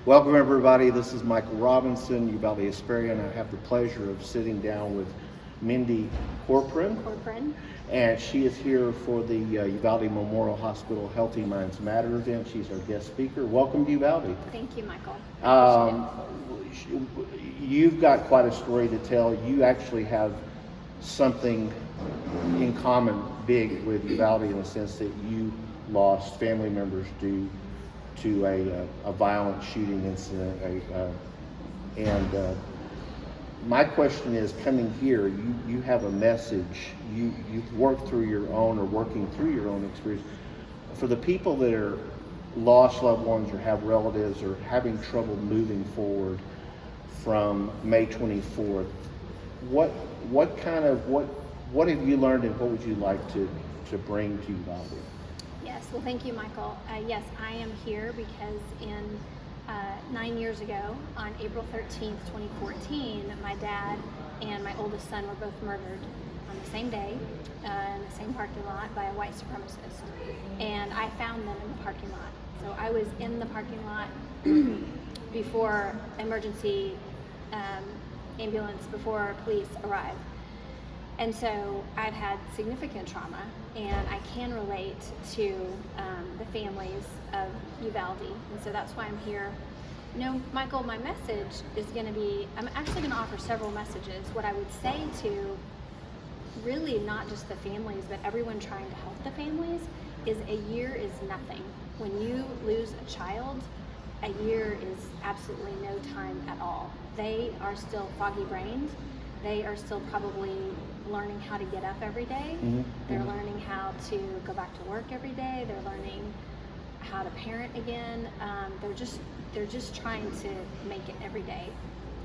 Welcome everybody, this is Michael Robinson, Uvalde Hesperian. I have the pleasure of sitting down with Mindy Corporon. And she is here for the Uvalde Memorial Hospital Healthy Minds Matter event. She's our guest speaker. Welcome to Uvalde. Thank you, Michael. You've got quite a story to tell. You actually have something in common big with Uvalde in the sense that you lost family members due to a violent shooting incident. My question is, coming here, you have a message. You've worked through your own or working through your own experience. For the people that are lost loved ones or have relatives or having trouble moving forward from May 24th, what have you learned and what would you like to bring to Uvalde? Yes, well, thank you, Michael. Yes, I am here because 9 years ago, on April 13th, 2014, my dad and my oldest son were both murdered on the same day in the same parking lot by a white supremacist. And I found them in the parking lot. So I was in the parking lot before emergency ambulance, before police arrived. And so I've had significant trauma, and I can relate to the families of Uvalde, and so that's why I'm here. You know, Michael, my message is going to be, I'm actually going to offer several messages. What I would say to really not just the families, but everyone trying to help the families, is a year is nothing. When you lose a child, a year is absolutely no time at all. They are still foggy-brained. They are still probably learning how to get up every day. Mm-hmm. They're learning how to go back to work every day. They're learning how to parent again. They're just trying to make it every day.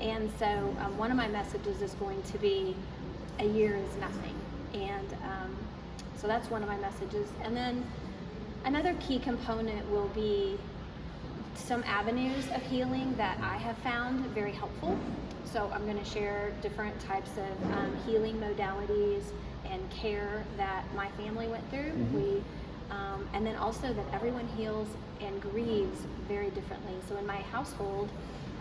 And so one of my messages is going to be, a year is nothing. And so that's one of my messages. And then another key component will be some avenues of healing that I have found very helpful. So I'm going to share different types of healing modalities and care that my family went through. Mm-hmm. And then also that everyone heals and grieves very differently. So in my household,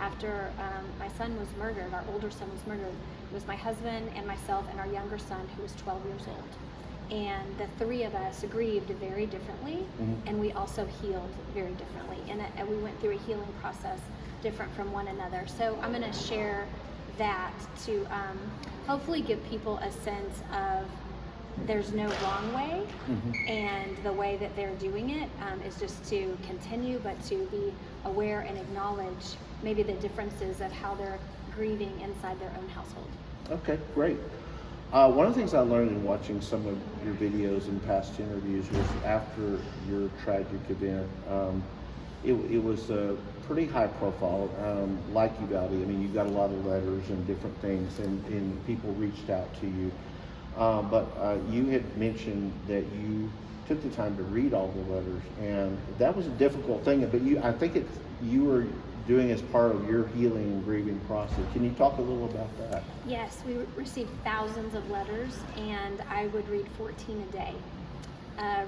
after my son was murdered, our older son was murdered, it was my husband and myself and our younger son, who was 12 years old. And the three of us grieved very differently, and we also healed very differently. And we went through a healing process different from one another. So I'm going to share that to hopefully give people a sense of there's no wrong way, and the way that they're doing it is just to continue, but to be aware and acknowledge maybe the differences of how they're grieving inside their own household. Okay, great. One of the things I learned in watching some of your videos and past interviews was after your tragic event, it was pretty high profile, like Uvalde. I mean, you got a lot of letters and different things, and people reached out to you. But you had mentioned that you took the time to read all the letters, and that was a difficult thing. But I think you were doing as part of your healing and grieving process. Can you talk a little about that? Yes, we received thousands of letters, and I would read 14 a day.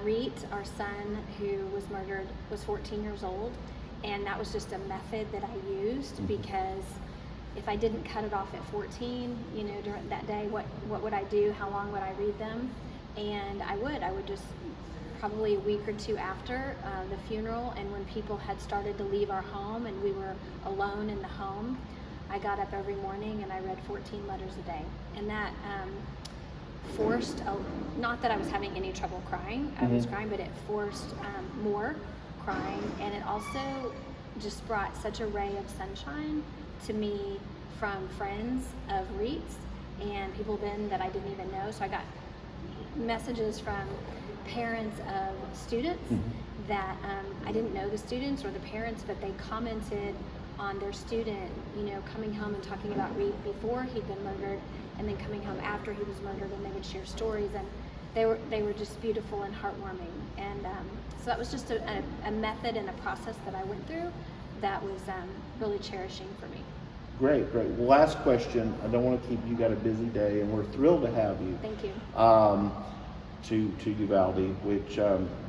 Reet, our son who was murdered, was 14 years old, and that was just a method that I used, because if I didn't cut it off at 14, you know, during that day, what would I do? How long would I read them? And I would just, probably a week or two after the funeral, and when people had started to leave our home and we were alone in the home, I got up every morning and I read 14 letters a day. And that forced, not that I was having any trouble crying, I was crying, but it forced more crying, and it also just brought such a ray of sunshine to me from friends of Reet's and people then that I didn't even know. So I got messages from parents of students that I didn't know the students or the parents, but they commented on their student, you know, coming home and talking about Reet before he'd been murdered, and then coming home after he was murdered, and they would share stories, and they were just beautiful and heartwarming. And so that was just a method and a process that I went through that was really cherishing for me. Great. Well, last question. I don't want to keep you, got a busy day, and we're thrilled to have you. Thank you. to Uvalde, which,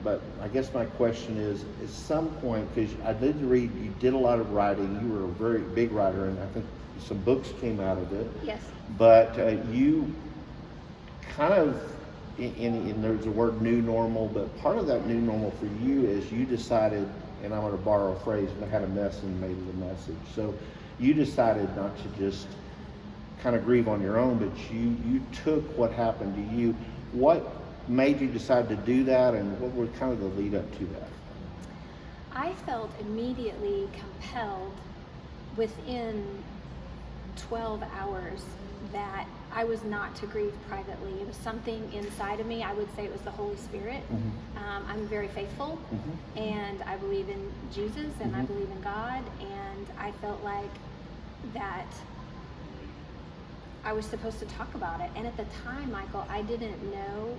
but I guess my question is, at some point, because I did read, you did a lot of writing, you were a very big writer, and I think some books came out of it. Yes. But you kind of, and there's the word new normal, but part of that new normal for you is you decided, and I'm going to borrow a phrase, I had a mess and made it a message. So you decided not to just kind of grieve on your own, but you took what happened to you. What made you decide to do that, and what were kind of the lead up to that? I felt immediately compelled within 12 hours that I was not to grieve privately. It was something inside of me. I would say it was the Holy Spirit. Mm-hmm. I'm very faithful, Mm-hmm. and I believe in Jesus, and I Mm-hmm. believe in God, and I felt like that I was supposed to talk about it. And at the time, Michael, I didn't know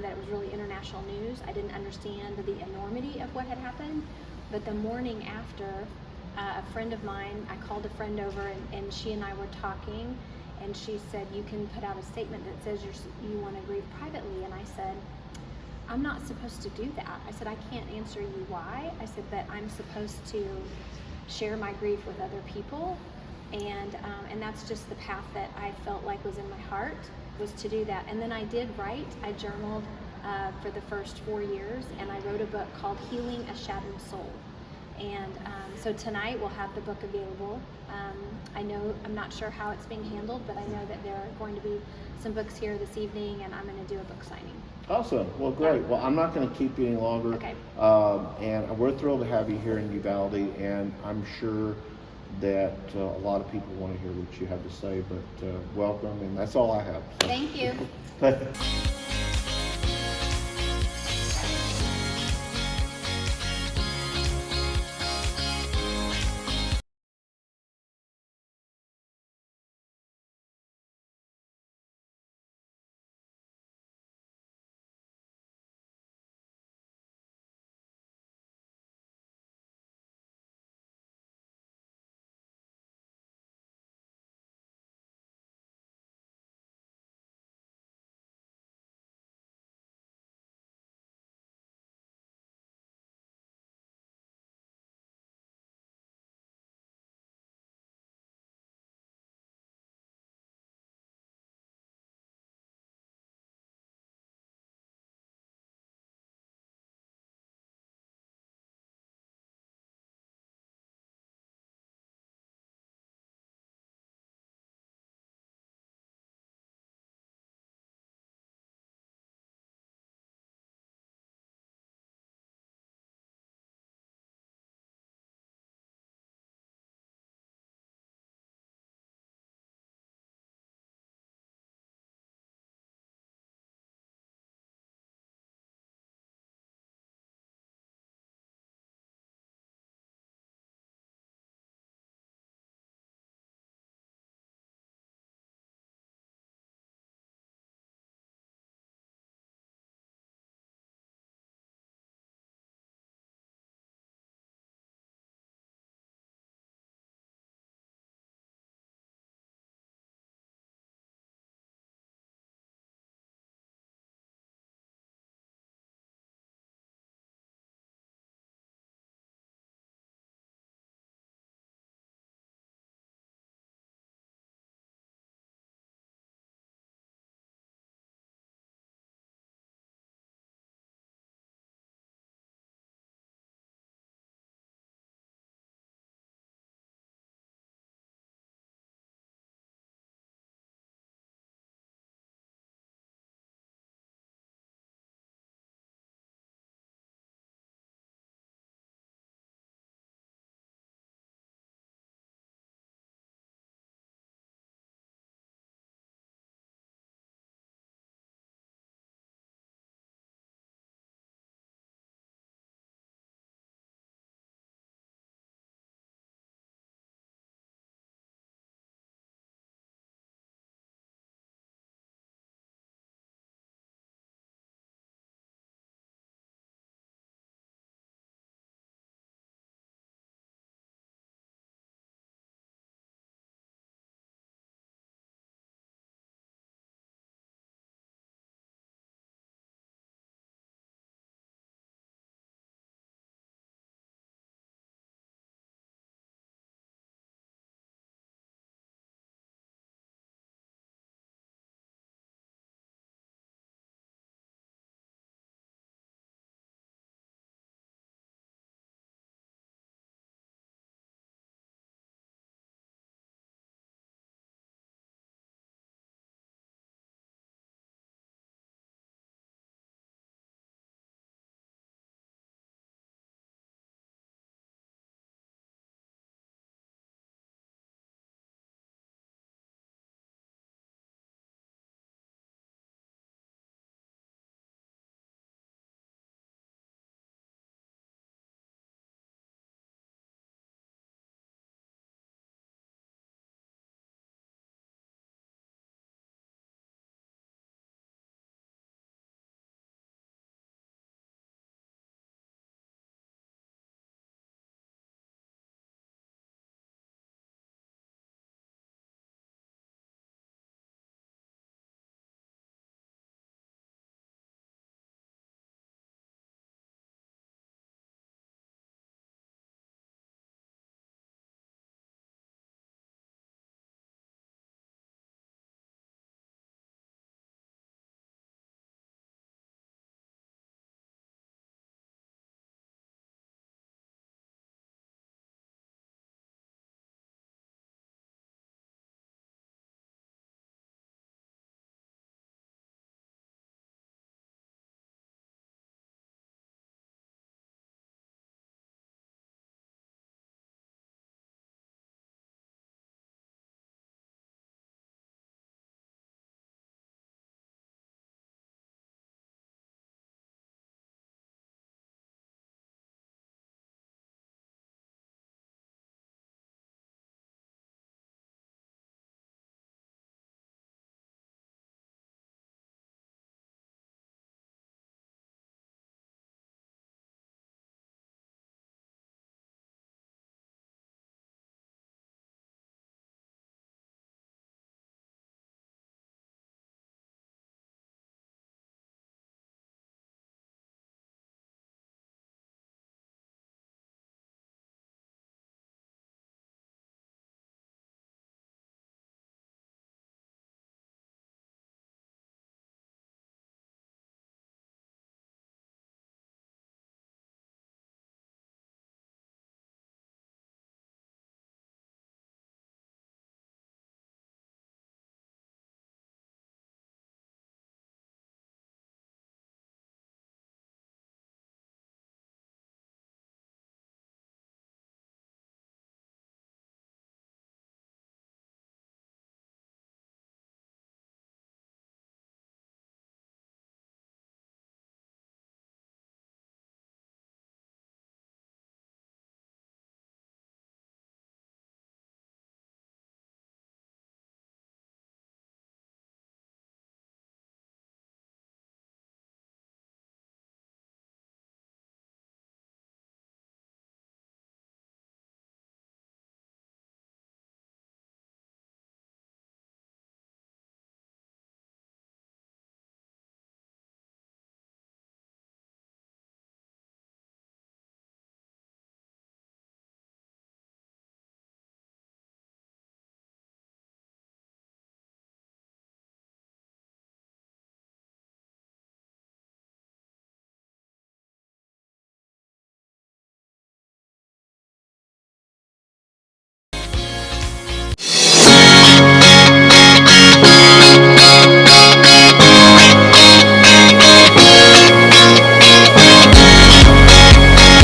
that it was really international news. I didn't understand the enormity of what had happened. But the morning after, a friend of mine, I called a friend over, and she and I were talking, and she said, you can put out a statement that says you want to grieve privately. And I said, I'm not supposed to do that. I said, I can't answer you why. I said, but I'm supposed to share my grief with other people. And that's just the path that I felt like was in my heart, was to do that. And then I did write. I journaled for the first 4 years, and I wrote a book called Healing a Shattered Soul. And so tonight we'll have the book available. I'm not sure how it's being handled, but I know that there are going to be some books here this evening, and I'm going to do a book signing. Awesome. Well, great. Yeah. Well, I'm not going to keep you any longer. Okay. And we're thrilled to have you here in Uvalde, and I'm sure that a lot of people want to hear what you have to say, but welcome, and that's all I have. So. Thank you.